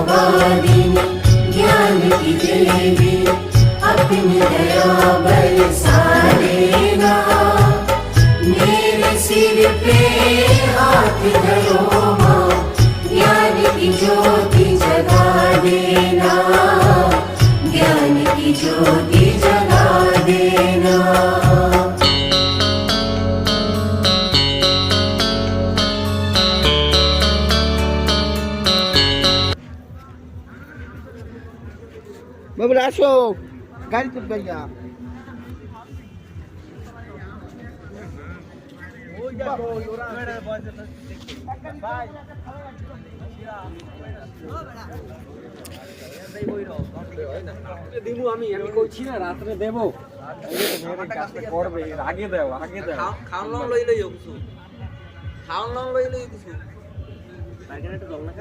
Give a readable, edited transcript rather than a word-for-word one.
वादिनी ज्ञान की देवी अपनी दया बरसा देना मेरे सिर पे हाथ धरो माँ ज्ञान की ज्योति जगा देना ज्ञान की ज्योति जगा देना বাবুরা আসো গাড়ি তুলবে না আমি কইছি না রাত্রে দেবো করবে আগে দেও খাওয়ান লং লই লই কিছু খাওয়ান লং লই লই কিছু একটু জল না